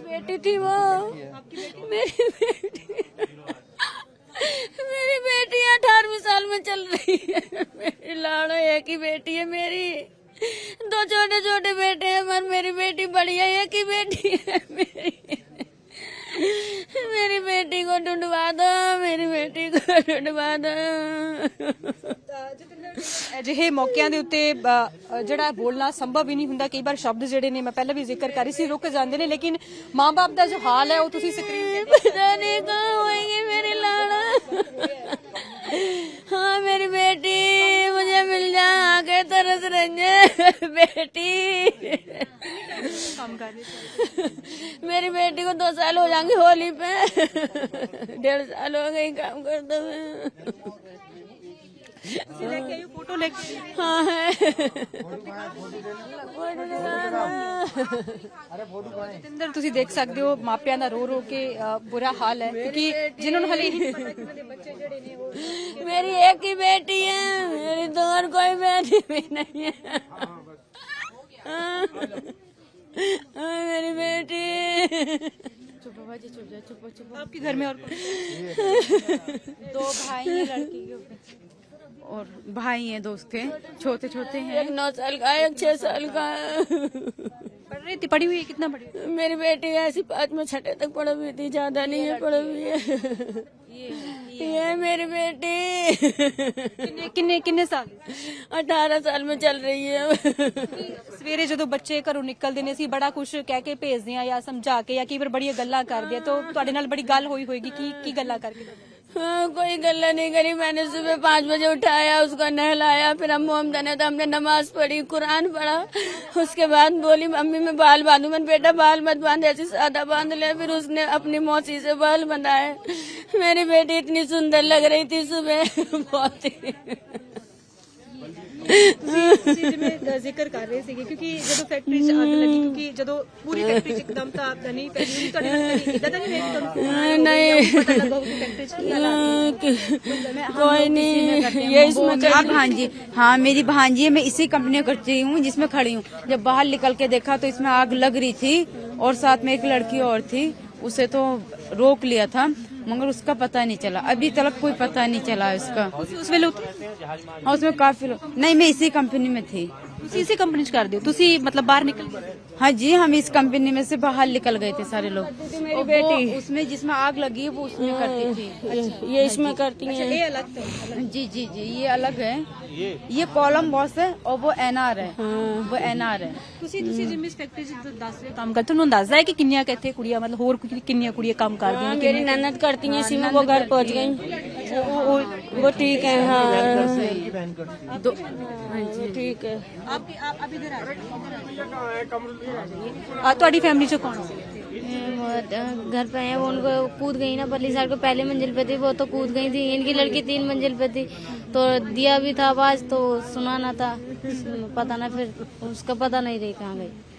बेटी थी वो, मेरी बेटी, मेरी बेटी 18वीं साल में चल रही है। मेरी लाड़ो एक ही बेटी है मेरी, दो छोटे छोटे बेटे हैं पर मेरी बेटी बड़ी है, एक ही बेटी है मेरी। मेरी बेटी को ढूंढवा दो, मेरी बेटी को ढूंढवा दो। ਅਜਿਹੇ ਮੌਕਿਆਂ ਦੇ ਉੱਤੇ ਜਿਹੜਾ ਬੋਲਣਾ ਸੰਭਵ ਹੀ ਨਹੀਂ ਹੁੰਦਾ। ਕਈ ਵਾਰ ਸ਼ਬਦ ਜਿਹੜੇ ਨੇ ਮੈਂ ਪਹਿਲਾਂ ਵੀ ਜ਼ਿਕਰ ਕਰ ਰਹੀ ਸੀ ਰੁਕ ਜਾਂਦੇ ਨੇ, ਲੇਕਿਨ ਮਾਂ-ਬਾਪ ਦਾ ਜੋ ਹਾਲ ਹੈ ਉਹ ਤੁਸੀਂ ਸਕਰੀਨ ਤੇ पता नहीं कहाँ होएगी मेरी लाड़ा। हाँ मेरी बेटी मुझे मिल जा, आके तरस रही है बेटी। ਕੰਮ ਕਰ ਰਹੇ मेरी बेटी को 2 साल हो जाएंगे होली पे, 1.5 साल हो गए काम करते हुए। ਸੀ ਲੈ ਕੇ ਆਇਓ ਫੋਟੋ ਲੈ ਕੇ ਆਇਓ। हाँ है ਜਤਿੰਦਰ ਤੁਸੀਂ ਦੇਖ ਸਕਦੇ ਹੋ ਮਾਪਿਆਂ ਦਾ ਰੋ ਰੋ ਕੇ ਬੁਰਾ ਹਾਲ ਹੈ, ਕਿਉਂਕਿ ਜਿਨ੍ਹਾਂ ਨੂੰ ਹਲੇ ਇਹ ਨਹੀਂ ਪਤਾ ਕਿ ਉਹਨਾਂ ਦੇ ਬੱਚੇ ਜਿਹੜੇ ਨੇ ਉਹ मेरी एक ही बेटी है, मेरी दो और कोई बेटी भी नहीं है। मेरी बेटी। चुप बाबा जी, चुप जा, चुप चुप। आपके घर में और कौन? 2 भाई हैं लड़की के ऊपर, और भाई हैं दोस्त के, छोटे छोटे हैं। एक 9 साल का है, एक 6 साल का है। पढ़ रही थी, पढ़ी हुई है, कितना पढ़ी हुई है? मेरी बेटी ऐसी 5वीं 6वीं तक पढ़ी हुई थी, ज्यादा नहीं है पढ़ी हुई है। ये मेरी बेटी ਕਿੰਨੇ ਕਿੰਨੇ ਕਿੰਨੇ ਸਾਲ 18 साल में चल रही है। ਸਵੇਰੇ ਜਦੋਂ ਬੱਚੇ ਘਰੋਂ ਨਿਕਲਦੇ ਨੇ ਅਸੀਂ ਬੜਾ ਕੁਝ ਕਹਿ ਕੇ ਭੇਜਦੇ ਆ ਜਾਂ ਸਮਝਾ ਕੇ ਜਾਂ ਕਈ ਵਾਰ ਬੜੀਆਂ ਗੱਲਾਂ ਕਰਦੇ ਆ, ਤਾਂ ਤੁਹਾਡੇ ਨਾਲ ਬੜੀ ਗੱਲ ਹੋਈ ਹੋਏਗੀ ਕੀ ਗੱਲਾਂ ਕਰਕੇ? हाँ, कोई गल्ला नहीं करी। मैंने सुबह 5 बजे उठाया, उसको नहलाया, फिर हम मोहम्मद ने तो हमने नमाज पढ़ी, कुरान पढ़ा। उसके बाद बोली मम्मी मैं बाल बांधू। मैंने बेटा बाल मत बांध, ऐसे सादा बांध ले। फिर उसने अपनी मौसी से बाल बंधाए। मेरी बेटी इतनी सुंदर लग रही थी सुबह, बहुत ही। ਤੁਸੀਂ ਜਿਵੇਂ ਜ਼ਿਕਰ ਕਰ ਰਹੇ ਸੀਗੇ ਕਿਉਂਕਿ ਜਦੋਂ ਫੈਕਟਰੀ 'ਚ ਅੱਗ ਲੱਗੀ, ਕਿਉਂਕਿ ਜਦੋਂ ਪੂਰੀ ਫੈਕਟਰੀ 'ਚ ਇੱਕਦਮ ਤਾਂ ਅੱਗ ਨਹੀਂ ਫੈਲੀ, ਤੁਹਾਡੇ ਨਾਲ ਕਦੀ ਇਦਾਂ ਤਾਂ ਨਹੀਂ ਹੋਇਆ ਤੁਹਾਨੂੰ नहीं ਪਤਾ ਲੱਗਾ ਹੋਊ ਕਿ ਫੈਕਟਰੀ 'ਚ ਕੀ ਹਾਲਾਤ कोई नहीं, ये इसमें अब भांजी, हाँ मेरी भांजी है, मैं इसी कंपनी में करती हूँ जिसमें खड़ी हूँ। जब बाहर निकल के देखा तो इसमें आग लग रही थी और साथ में एक लड़की और थी, उसे तो रोक लिया था मगर उसका पता नहीं चला, अभी तक कोई पता नहीं चला उसका। ਉਸ ਵੇਲੇ हाँ उसमें काफी नहीं, मैं इसी कंपनी में थी। ਤੁਸੀਂ ਇਸੇ ਕੰਪਨੀ 'ਚ ਕਰਦੇ ਹੋ, ਤੁਸੀਂ ਮਤਲਬ ਬਾਹਰ ਨਿਕਲ ਗਏ? हाँ जी, हम इस कंपनी में से बाहर निकल गए थे सारे लोग। मेरी और बेटी वो उसमें जिसमें आग लगी है वो उसमें करती थी। ये इसमें करती हैं। ਇਹ ਅਲੱਗ ਤੋਂ जी जी जी, ये अलग है, ये कॉलम बॉस है और वो एनआर है, वो एनआर है। ਤੁਸੀਂ ਜਿਵੇਂ ਇਸ ਫੈਕਟਰੀ 'ਚ ਦੱਸ ਰਹੇ ਕੰਮ ਕਰਦੇ, ਤੁਹਾਨੂੰ ਅੰਦਾਜ਼ਾ ਹੈ ਕਿ ਕਿੰਨੀਆਂ ਕਿ ਇੱਥੇ ਕੁੜੀਆਂ ਮਤਲਬ ਹੋਰ ਕਿੰਨੀਆਂ ਕੁੜੀਆਂ ਕੰਮ ਕਰਦੀਆਂ ਨੇ? मेरी ननद करती हैं, इसी में वो घर पहुंच गई। वो ठीक है। हाँ हाँ जी ठीक है। आप इधर आ ਤੁਹਾਡੀ ਫੈमिली 'ਚ ਕੌਣ ਸੀ? घर पे है वो, उनको कूद गई ना परली साइड को, पहले मंजिल पे थी वो तो कूद गई थी। इनकी लड़की 3 मंजिल पे थी, तो दिया भी था आवाज तो सुना ना था, पता ना फिर उसका पता नहीं रही कहाँ गई।